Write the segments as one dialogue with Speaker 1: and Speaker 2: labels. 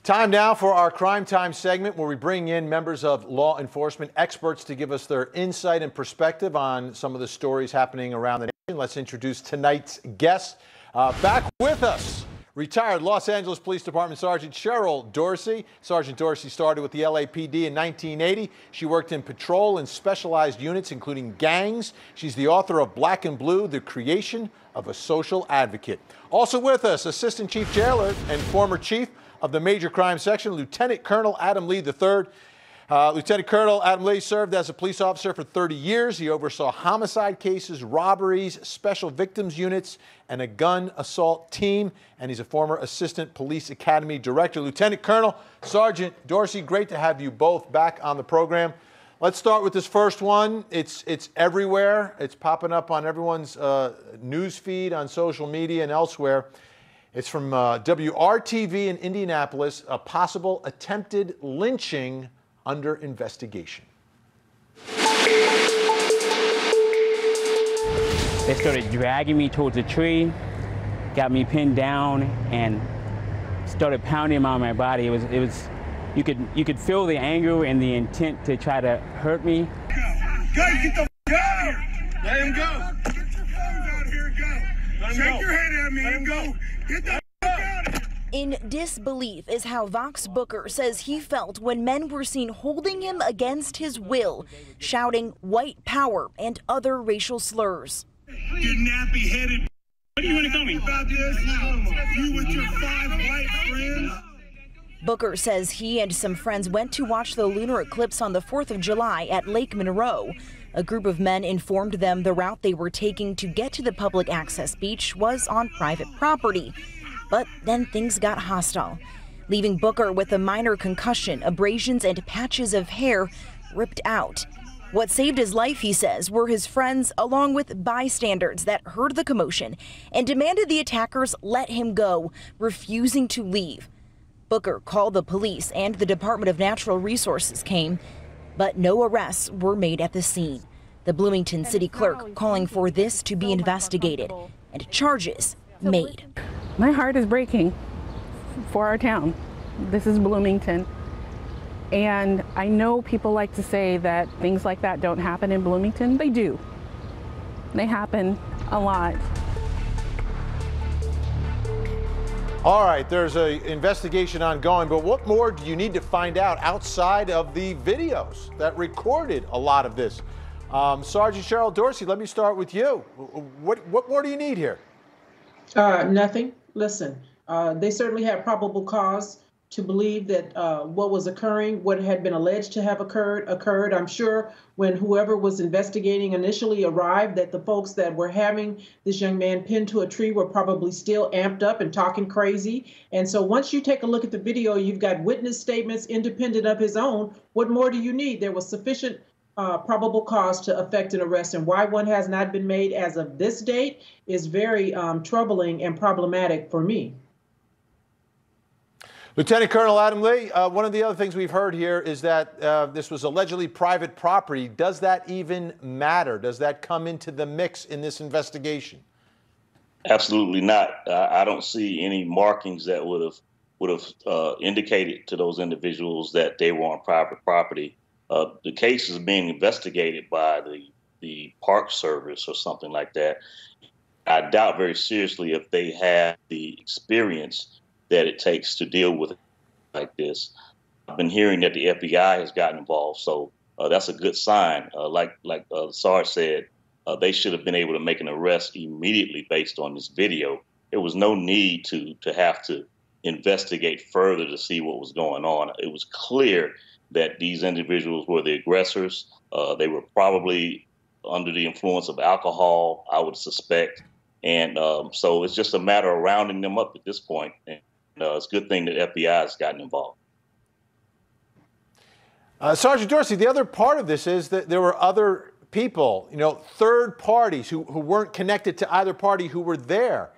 Speaker 1: Time now for our Crime Time segment, where we bring in members of law enforcement experts to give us their insight and perspective on some of the stories happening around the nation. Let's introduce tonight's guest. Back with us, retired Los Angeles Police Department Sergeant Cheryl Dorsey. Sergeant Dorsey started with the LAPD in 1980. She worked in patrol and specialized units, including gangs. She's the author of Black and Blue, The Creation of a Social Advocate. Also with us, Assistant Chief Jailer and former Chief of the Major Crime Section, Lieutenant Colonel Adam Lee III. Lieutenant Colonel Adam Lee served as a police officer for 30 years. He oversaw homicide cases, robberies, special victims units, and a gun assault team. And he's a former Assistant Police Academy Director. Lieutenant Colonel, Sergeant Dorsey, great to have you both back on the program. Let's start with this first one. It's everywhere. It's popping up on everyone's news feed on social media and elsewhere. It's from WRTV in Indianapolis, a possible attempted lynching under investigation.
Speaker 2: They started dragging me towards a tree, got me pinned down, and started pounding on my body. It was you could feel the anger and the intent to try to hurt me.
Speaker 3: Guys, get the f out of here! Let him go! Get your phones out of here and go! Let him Shake your head at me and go! Get the f out of here!
Speaker 4: In disbelief is how Vox Booker says he felt when men were seen holding him against his will, shouting white power and other racial slurs.
Speaker 3: You nappy-headed. What do you want to call me? About this? You with your 5 white friends?
Speaker 4: Booker says he and some friends went to watch the lunar eclipse on the 4th of July at Lake Monroe. A group of men informed them the route they were taking to get to the public access beach was on private property. But then things got hostile, leaving Booker with a minor concussion, abrasions, and patches of hair ripped out. What saved his life, he says, were his friends, along with bystanders that heard the commotion and demanded the attackers let him go, refusing to leave. Booker called the police and the Department of Natural Resources came, but no arrests were made at the scene. The Bloomington city clerk calling for this to be investigated and charges made.
Speaker 5: My heart is breaking for our town. This is Bloomington. And I know people like to say that things like that don't happen in Bloomington. They do. They happen a lot.
Speaker 1: All right, there's an investigation ongoing, but what more do you need to find out outside of the videos that recorded a lot of this? Sergeant Cheryl Dorsey, let me start with you. What more do you need here?
Speaker 6: Nothing. Listen, they certainly had probable cause to believe that what was occurring, what had been alleged to have occurred. I'm sure when whoever was investigating initially arrived, that the folks that were having this young man pinned to a tree were probably still amped up and talking crazy. And so once you take a look at the video, you've got witness statements independent of his own. What more do you need? There was sufficient probable cause to effect an arrest, and why one has not been made as of this date is very troubling and problematic for me.
Speaker 1: Lieutenant Colonel Adam Lee, one of the other things we've heard here is that this was allegedly private property. Does that even matter? Does that come into the mix in this investigation?
Speaker 7: Absolutely not. I don't see any markings that would have indicated to those individuals that they were on private property. The case is being investigated by the Park Service or something like that. I doubt very seriously if they have the experience that it takes to deal with it like this. I've been hearing that the FBI has gotten involved, so that's a good sign. Like Sarge said, they should have been able to make an arrest immediately based on this video. There was no need to have to investigate further to see what was going on. It was clear that these individuals were the aggressors. They were probably under the influence of alcohol, I would suspect. And so it's just a matter of rounding them up at this point. And it's a good thing that FBI has gotten involved.
Speaker 1: Sergeant Dorsey, the other part of this is that there were other people, third parties who weren't connected to either party who were there.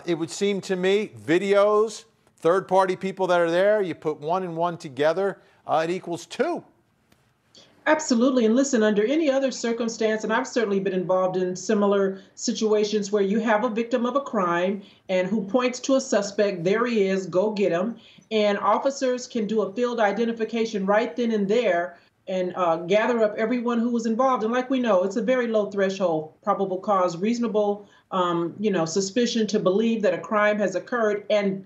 Speaker 1: It would seem to me, videos, third-party people that are there, you put 1 and 1 together, it equals 2.
Speaker 6: Absolutely. And listen, under any other circumstance, and I've certainly been involved in similar situations where you have a victim of a crime and who points to a suspect, there he is, go get him. And officers can do a field identification right then and there and gather up everyone who was involved. And like we know, it's a very low threshold, probable cause, reasonable, suspicion to believe that a crime has occurred, and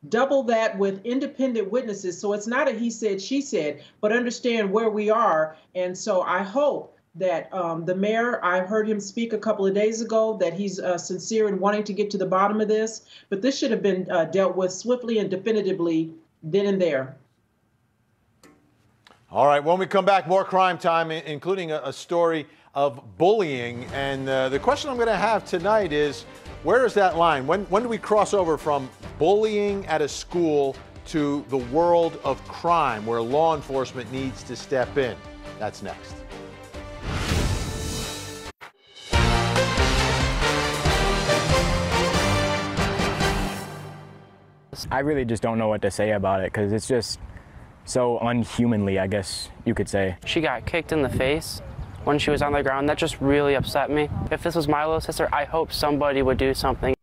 Speaker 6: double that with independent witnesses. So it's not a he said, she said, but understand where we are. And so I hope that the mayor, I heard him speak a couple of days ago, that he's sincere in wanting to get to the bottom of this. But this should have been dealt with swiftly and definitively then and there.
Speaker 1: All right, when we come back, more crime time, including a story of bullying. And the question I'm going to have tonight is, where is that line? When do we cross over from bullying at a school to the world of crime, where law enforcement needs to step in? That's next.
Speaker 8: I really just don't know what to say about it, because it's just so unhumanly, I guess you could say.
Speaker 9: She got kicked in the face when she was on the ground. That just really upset me. If this was my little sister, I hope somebody would do something.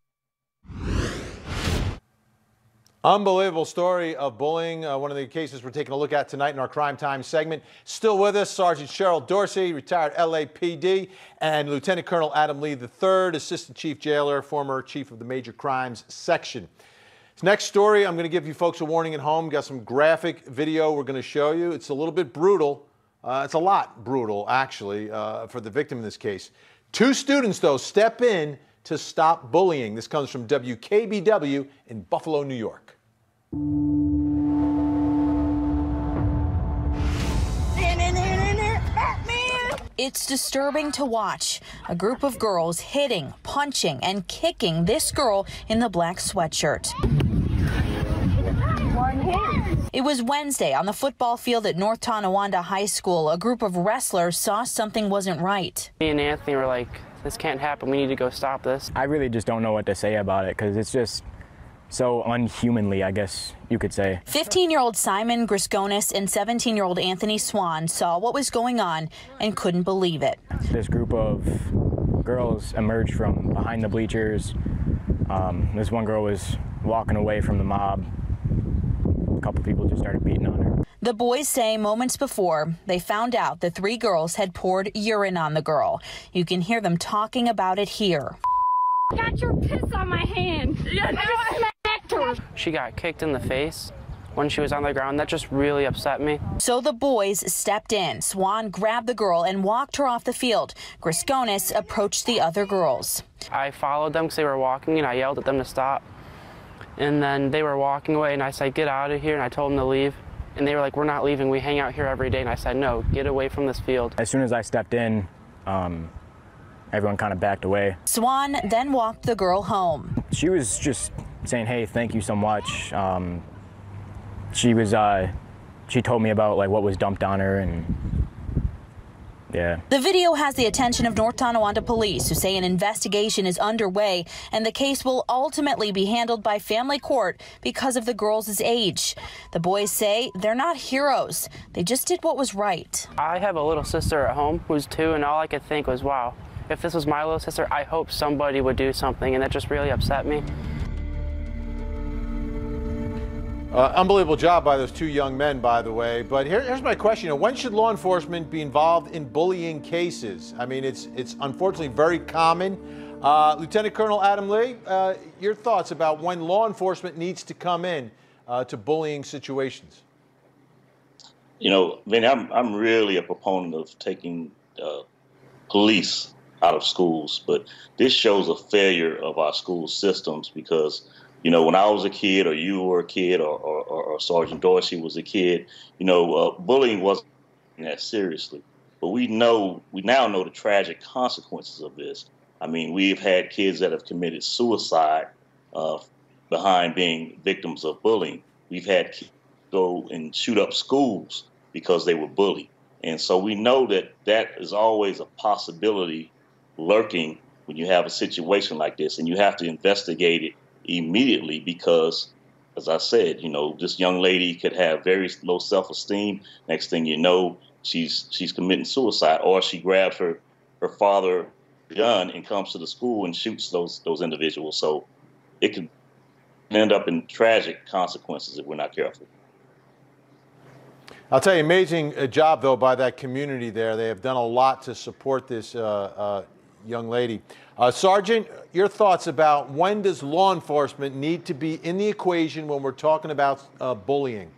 Speaker 1: Unbelievable story of bullying. One of the cases we're taking a look at tonight in our Crime Time segment. Still with us, Sergeant Cheryl Dorsey, retired LAPD, and Lieutenant Colonel Adam Lee III, Assistant Chief Jailer, former Chief of the Major Crimes Section. This next story, I'm going to give you folks a warning at home. Got some graphic video we're going to show you. It's a little bit brutal. It's a lot brutal, actually, for the victim in this case. 2 students, though, step in to stop bullying. This comes from WKBW in Buffalo, New York.
Speaker 4: It's disturbing to watch. A group of girls hitting, punching, and kicking this girl in the black sweatshirt. It was Wednesday on the football field at North Tonawanda High School. A group of wrestlers saw something wasn't right.
Speaker 9: Me and Anthony were like, this can't happen. We need to go stop this.
Speaker 8: I really just don't know what to say about it, because it's just so unhumanly, I guess you could say.
Speaker 4: 15-year-old Simon Grisconis and 17-year-old Anthony Swan saw what was going on and couldn't believe it.
Speaker 8: This group of girls emerged from behind the bleachers. This one girl was walking away from the mob. A couple people just started beating on her.
Speaker 4: The boys say moments before, they found out the 3 girls had poured urine on the girl. You can hear them talking about it here.
Speaker 10: Got your piss on my hand. I smacked her.
Speaker 9: She got kicked in the face when she was on the ground. That just really upset me.
Speaker 4: So the boys stepped in. Swan grabbed the girl and walked her off the field. Grisconis approached the other girls.
Speaker 9: I followed them because they were walking, and I yelled at them to stop. And then they were walking away, and I said, get out of here, and I told them to leave. And they were like, we're not leaving. We hang out here every day. And I said, no, get away from this field.
Speaker 8: As soon as I stepped in, everyone kind of backed away.
Speaker 4: Swan then walked the girl home.
Speaker 8: She was just saying, hey, thank you so much. She told me about like what was dumped on her, and yeah.
Speaker 4: The video has the attention of North Tonawanda police, who say an investigation is underway and the case will ultimately be handled by family court because of the girls' age. The boys say they're not heroes. They just did what was right.
Speaker 9: I have a little sister at home who's 2, and all I could think was, wow, if this was my little sister, I hope somebody would do something, and that just really upset me.
Speaker 1: Unbelievable job by those 2 young men, by the way. But here's my question. When should law enforcement be involved in bullying cases? I mean, it's unfortunately very common. Lieutenant Colonel Adam Lee, your thoughts about when law enforcement needs to come in to bullying situations?
Speaker 7: You know, Vinnie, I'm really a proponent of taking police out of schools, but this shows a failure of our school systems because, you know, when I was a kid, or you were a kid, or Sergeant Dorsey was a kid, you know, bullying wasn't that seriously. But we now know the tragic consequences of this. I mean, we've had kids that have committed suicide behind being victims of bullying. We've had kids go and shoot up schools because they were bullied. And so we know that is always a possibility lurking when you have a situation like this, and you have to investigate it immediately because, as I said, you know, this young lady could have very low self-esteem. Next thing you know, she's committing suicide, or she grabs her father gun and comes to the school and shoots those individuals. So it could end up in tragic consequences if we're not careful.
Speaker 1: I'll tell you, amazing job, though, by that community there. They have done a lot to support this young lady. Sergeant, your thoughts about when does law enforcement need to be in the equation when we're talking about bullying?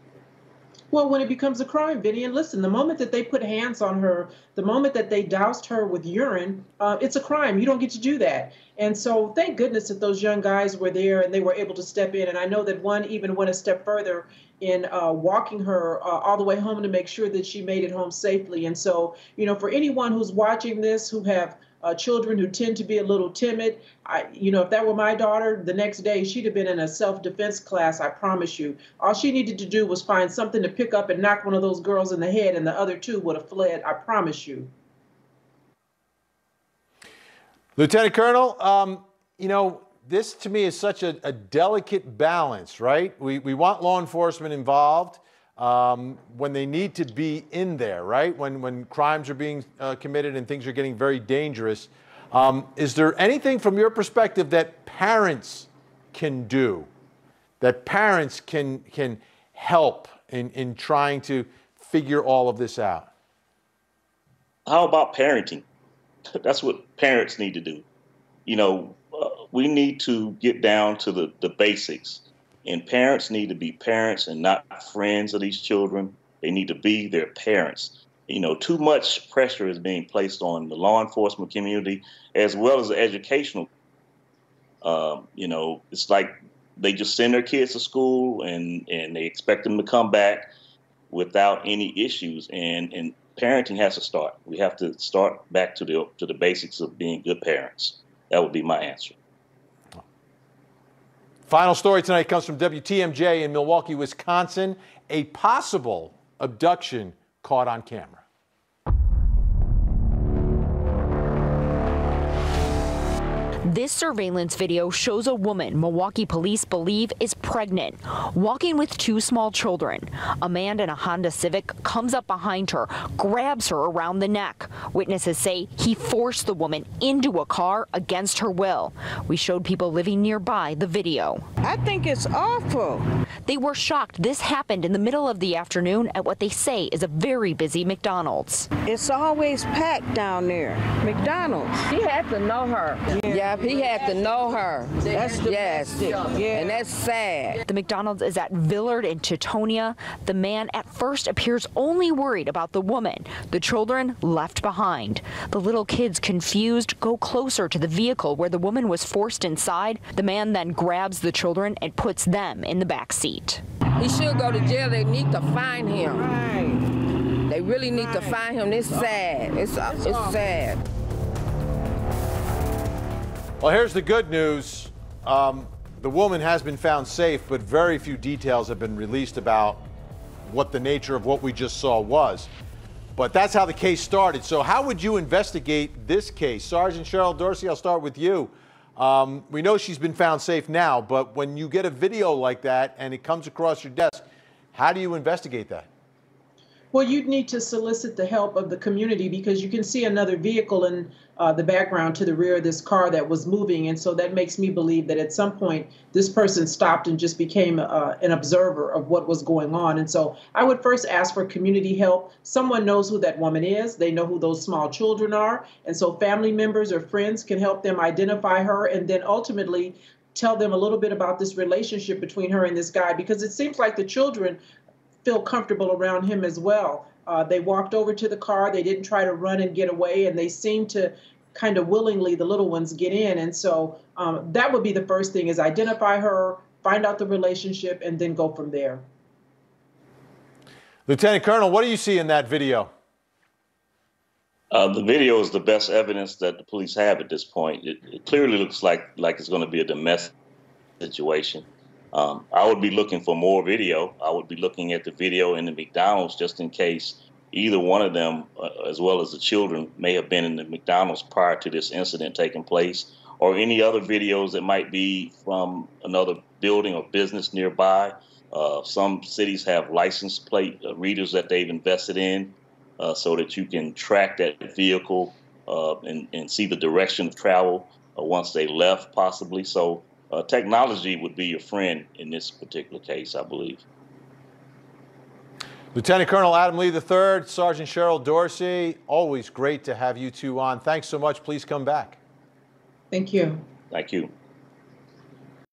Speaker 6: Well, when it becomes a crime, Vinnie, and listen, the moment that they put hands on her, the moment that they doused her with urine, it's a crime. You don't get to do that. And so thank goodness that those young guys were there and they were able to step in. And I know that one even went a step further in walking her all the way home to make sure that she made it home safely. And so, you know, for anyone who's watching this, who have children who tend to be a little timid, if that were my daughter, the next day she'd have been in a self-defense class, I promise you. All she needed to do was find something to pick up and knock one of those girls in the head, and the other two would have fled, I promise you.
Speaker 1: Lieutenant Colonel, this to me is such a delicate balance, right? We want law enforcement involved when they need to be in there, right? When crimes are being committed and things are getting very dangerous. Is there anything from your perspective that parents can do, that parents can help in trying to figure all of this out?
Speaker 7: How about parenting? That's what parents need to do. We need to get down to the basics. And parents need to be parents and not friends of these children. They need to be their parents. Too much pressure is being placed on the law enforcement community as well as the educational. It's like they just send their kids to school and they expect them to come back without any issues. And parenting has to start. We have to start back to the basics of being good parents. That would be my answer.
Speaker 1: Final story tonight comes from WTMJ in Milwaukee, Wisconsin. A possible abduction caught on camera.
Speaker 4: This surveillance video shows a woman Milwaukee police believe is pregnant, walking with two small children. A man in a Honda Civic comes up behind her, grabs her around the neck. Witnesses say he forced the woman into a car against her will. We showed people living nearby the video.
Speaker 11: I think it's awful.
Speaker 4: They were shocked this happened in the middle of the afternoon at what they say is a very busy McDonald's.
Speaker 11: It's always packed down there. McDonald's.
Speaker 12: He had to know her.
Speaker 11: Yeah, he had to know her. That's and that's sad.
Speaker 4: The McDonald's is at Villard in Teutonia. The man at first appears only worried about the woman. The children left behind. The little kids, confused, go closer to the vehicle where the woman was forced inside. The man then grabs the children and puts them in the back seat.
Speaker 11: He should go to jail. They need to find him. Right. They really need to find him. It's sad. It's sad.
Speaker 1: Well, here's the good news. The woman has been found safe, but very few details have been released about what the nature of what we just saw was. But that's how the case started. So how would you investigate this case? Sergeant Cheryl Dorsey, I'll start with you. We know she's been found safe now, but when you get a video like that and it comes across your desk, how do you investigate that?
Speaker 6: Well, you'd need to solicit the help of the community because you can see another vehicle in the background to the rear of this car that was moving. And so that makes me believe that at some point this person stopped and just became an observer of what was going on. And so I would first ask for community help. Someone knows who that woman is. They know who those small children are. And so family members or friends can help them identify her and then ultimately tell them a little bit about this relationship between her and this guy, because it seems like the children feel comfortable around him as well. They walked over to the car. They didn't try to run and get away, and they seem to kind of willingly, the little ones, get in. And so that would be the first thing, is identify her, find out the relationship, and then go from there.
Speaker 1: Lieutenant Colonel, what do you see in that video?
Speaker 7: The video is the best evidence that the police have at this point. It clearly looks like it's going to be a domestic situation. I would be looking for more video. I would be looking at the video in the McDonald's just in case either one of them, as well as the children, may have been in the McDonald's prior to this incident taking place, or any other videos that might be from another building or business nearby. Some cities have license plate readers that they've invested in. so that you can track that vehicle and see the direction of travel once they left, possibly. So technology would be your friend in this particular case, I believe.
Speaker 1: Lieutenant Colonel Adam Lee III, Sergeant Cheryl Dorsey, always great to have you two on. Thanks so much. Please come back.
Speaker 6: Thank you.
Speaker 7: Thank you.